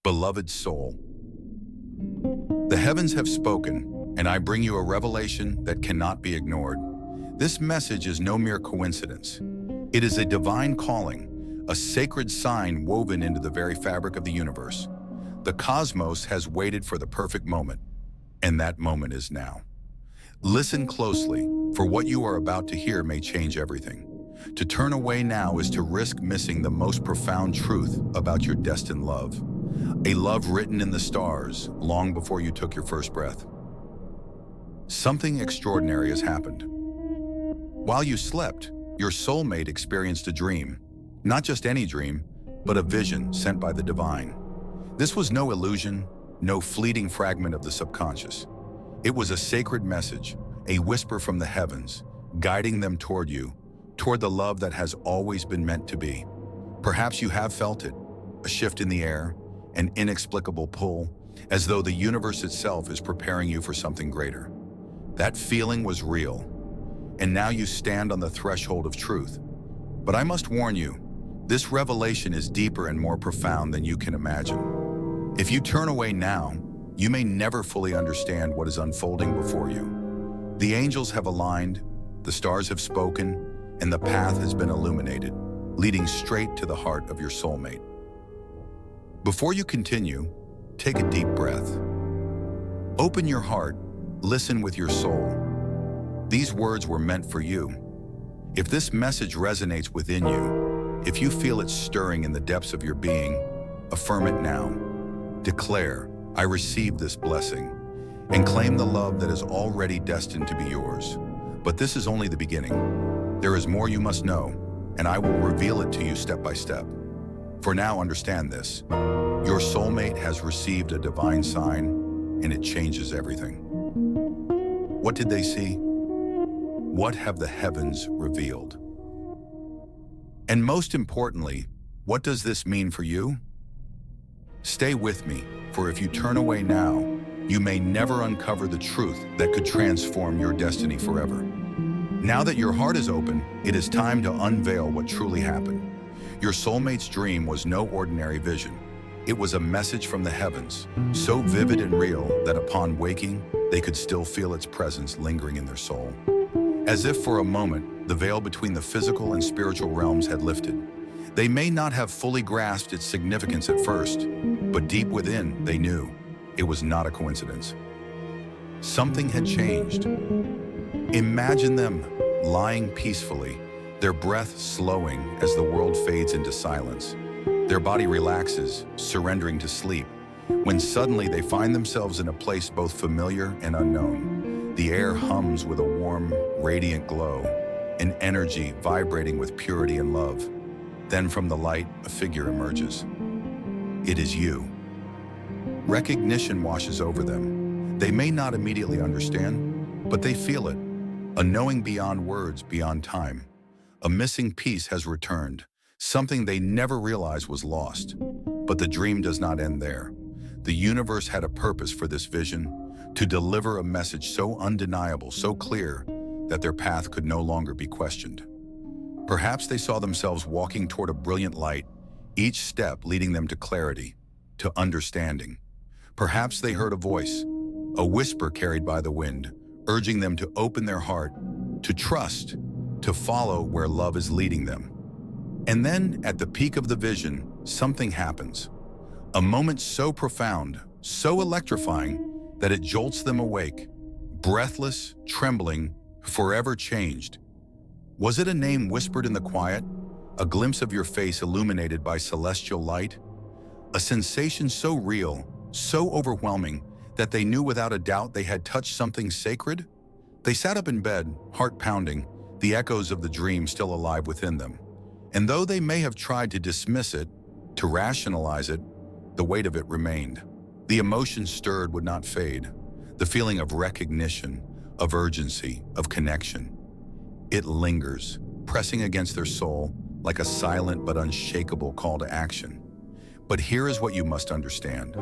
Beloved soul, the heavens have spoken, and I bring you a revelation that cannot be ignored. This message is no mere coincidence. It is a divine calling, a sacred sign woven into the very fabric of the universe. The cosmos has waited for the perfect moment, and that moment is now. Listen closely, for what you are about to hear may change everything. To turn away now is to risk missing the most profound truth about your destined love. A love written in the stars long before you took your first breath. Something extraordinary has happened. While you slept, your soulmate experienced a dream. Not just any dream, but a vision sent by the divine. This was no illusion, no fleeting fragment of the subconscious. It was a sacred message, a whisper from the heavens, guiding them toward you, toward the love that has always been meant to be. Perhaps you have felt it, a shift in the air, an inexplicable pull, as though the universe itself is preparing you for something greater. That feeling was real, and now you stand on the threshold of truth. But I must warn you, this revelation is deeper and more profound than you can imagine. If you turn away now, you may never fully understand what is unfolding before you. The angels have aligned, the stars have spoken, and the path has been illuminated, leading straight to the heart of your soulmate. Before you continue, take a deep breath. Open your heart, listen with your soul. These words were meant for you. If this message resonates within you, if you feel it stirring in the depths of your being, affirm it now. Declare, I receive this blessing, and claim the love that is already destined to be yours. But this is only the beginning. There is more you must know, and I will reveal it to you step by step. For now, understand this. Your soulmate has received a divine sign, and it changes everything. What did they see? What have the heavens revealed? And most importantly, what does this mean for you? Stay with me, for if you turn away now, you may never uncover the truth that could transform your destiny forever. Now that your heart is open, it is time to unveil what truly happened. Your soulmate's dream was no ordinary vision. It was a message from the heavens, so vivid and real that upon waking, they could still feel its presence lingering in their soul. As if for a moment, the veil between the physical and spiritual realms had lifted. They may not have fully grasped its significance at first, but deep within, they knew it was not a coincidence. Something had changed. Imagine them lying peacefully, their breath slowing as the world fades into silence. Their body relaxes, surrendering to sleep, when suddenly they find themselves in a place both familiar and unknown. The air hums with a warm, radiant glow, an energy vibrating with purity and love. Then from the light, a figure emerges. It is you. Recognition washes over them. They may not immediately understand, but they feel it. A knowing beyond words, beyond time. A missing piece has returned, something they never realized was lost. But the dream does not end there. The universe had a purpose for this vision, to deliver a message so undeniable, so clear, that their path could no longer be questioned. Perhaps they saw themselves walking toward a brilliant light, each step leading them to clarity, to understanding. Perhaps they heard a voice, a whisper carried by the wind, urging them to open their heart, to trust, to follow where love is leading them. And then, at the peak of the vision, something happens. A moment so profound, so electrifying, that it jolts them awake, breathless, trembling, forever changed. Was it a name whispered in the quiet? A glimpse of your face illuminated by celestial light? A sensation so real, so overwhelming, that they knew without a doubt they had touched something sacred? They sat up in bed, heart pounding, the echoes of the dream still alive within them. And though they may have tried to dismiss it, to rationalize it, the weight of it remained. The emotion stirred would not fade. The feeling of recognition, of urgency, of connection. It lingers, pressing against their soul like a silent but unshakable call to action. But here is what you must understand.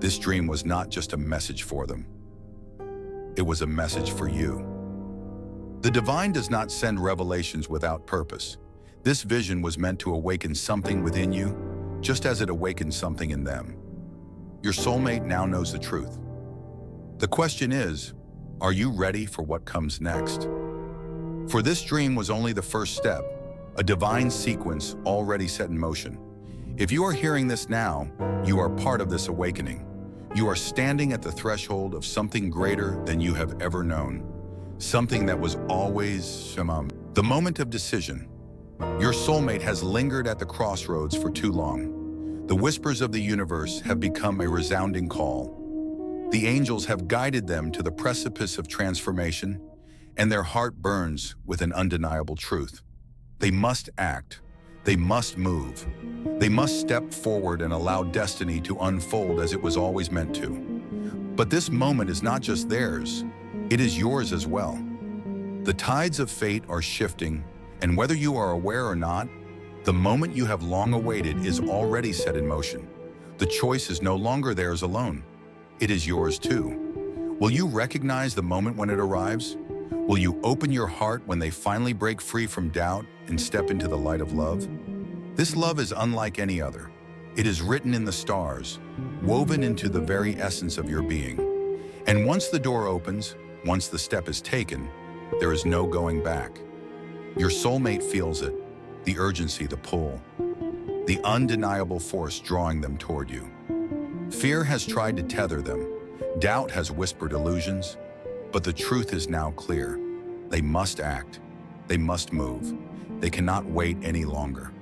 This dream was not just a message for them. It was a message for you. The divine does not send revelations without purpose. This vision was meant to awaken something within you, just as it awakened something in them. Your soulmate now knows the truth. The question is, are you ready for what comes next? For this dream was only the first step, a divine sequence already set in motion. If you are hearing this now, you are part of this awakening. You are standing at the threshold of something greater than you have ever known. Something that was always Shamam. The moment of decision. Your soulmate has lingered at the crossroads for too long. The whispers of the universe have become a resounding call. The angels have guided them to the precipice of transformation, and their heart burns with an undeniable truth. They must act. They must move. They must step forward and allow destiny to unfold as it was always meant to. But this moment is not just theirs, it is yours as well. The tides of fate are shifting, and whether you are aware or not, the moment you have long awaited is already set in motion. The choice is no longer theirs alone. It is yours too. Will you recognize the moment when it arrives? Will you open your heart when they finally break free from doubt and step into the light of love? This love is unlike any other. It is written in the stars, woven into the very essence of your being. And once the door opens, once the step is taken, there is no going back. Your soulmate feels it, the urgency, the pull, the undeniable force drawing them toward you. Fear has tried to tether them. Doubt has whispered illusions. But the truth is now clear. They must act. They must move. They cannot wait any longer.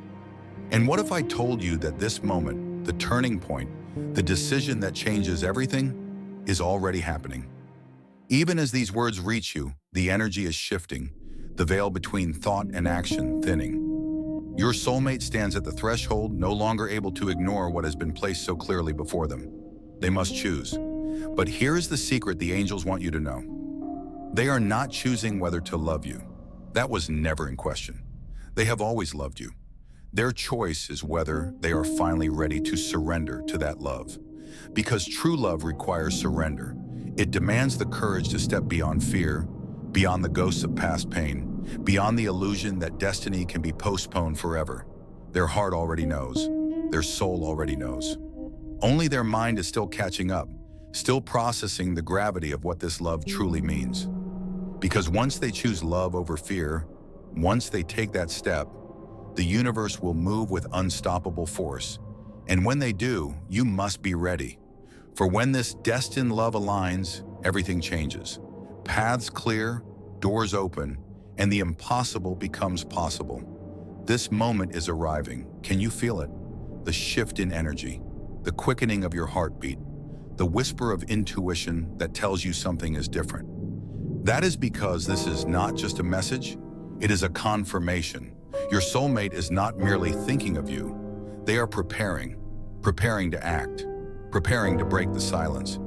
And what if I told you that this moment, the turning point, the decision that changes everything, is already happening? Even as these words reach you, the energy is shifting, the veil between thought and action thinning. Your soulmate stands at the threshold, no longer able to ignore what has been placed so clearly before them. They must choose. But here is the secret the angels want you to know. They are not choosing whether to love you. That was never in question. They have always loved you. Their choice is whether they are finally ready to surrender to that love. Because true love requires surrender. It demands the courage to step beyond fear, beyond the ghosts of past pain, beyond the illusion that destiny can be postponed forever. Their heart already knows. Their soul already knows. Only their mind is still catching up, still processing the gravity of what this love truly means. Because once they choose love over fear, once they take that step, the universe will move with unstoppable force. And when they do, you must be ready. For when this destined love aligns, everything changes. Paths clear, doors open, and the impossible becomes possible. This moment is arriving. Can you feel it? The shift in energy, the quickening of your heartbeat, the whisper of intuition that tells you something is different. That is because this is not just a message, it is a confirmation. Your soulmate is not merely thinking of you. They are preparing to act, preparing to break the silence,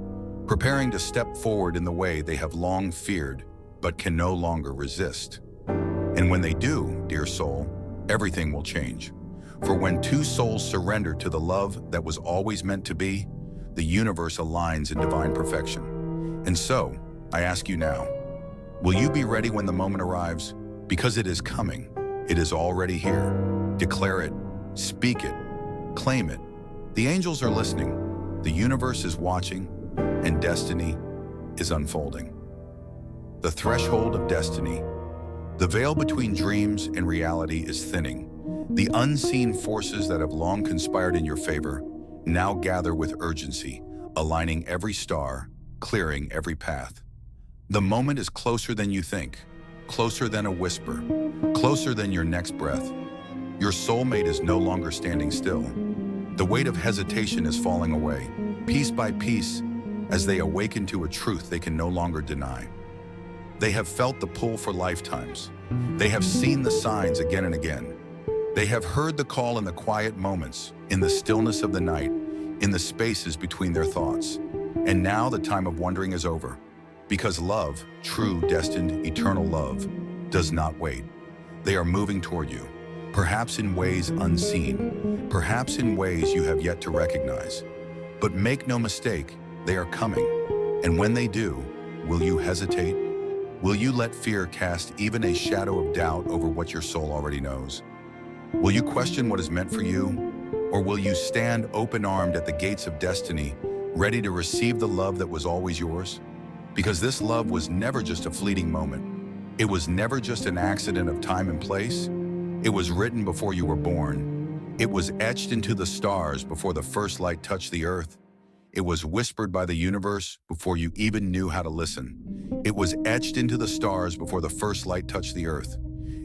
preparing to step forward in the way they have long feared, but can no longer resist. And when they do, dear soul, everything will change. For when two souls surrender to the love that was always meant to be, the universe aligns in divine perfection. And so, I ask you now, will you be ready when the moment arrives? Because it is coming. It is already here. Declare it, speak it, claim it. The angels are listening, the universe is watching, and destiny is unfolding. The threshold of destiny. The veil between dreams and reality is thinning. The unseen forces that have long conspired in your favor now gather with urgency, aligning every star, clearing every path. The moment is closer than you think, closer than a whisper, closer than your next breath. Your soulmate is no longer standing still. The weight of hesitation is falling away, piece by piece, as they awaken to a truth they can no longer deny. They have felt the pull for lifetimes. They have seen the signs again and again. They have heard the call in the quiet moments, in the stillness of the night, in the spaces between their thoughts. And now the time of wondering is over. Because love, true, destined, eternal love, does not wait. They are moving toward you, perhaps in ways unseen, perhaps in ways you have yet to recognize. But make no mistake, they are coming. And when they do, will you hesitate? Will you let fear cast even a shadow of doubt over what your soul already knows? Will you question what is meant for you? Or will you stand open-armed at the gates of destiny, ready to receive the love that was always yours? Because this love was never just a fleeting moment. It was never just an accident of time and place. It was written before you were born. It was etched into the stars before the first light touched the earth. It was whispered by the universe before you even knew how to listen. It was etched into the stars before the first light touched the earth.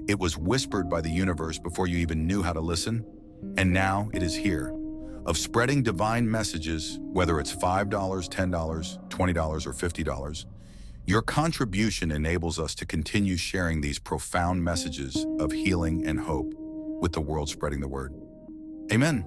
It was whispered by the universe before you even knew how to listen. And now it is here, of spreading divine messages, whether it's $5, $10, $20, or $50. Your contribution enables us to continue sharing these profound messages of healing and hope with the world, spreading the word. Amen.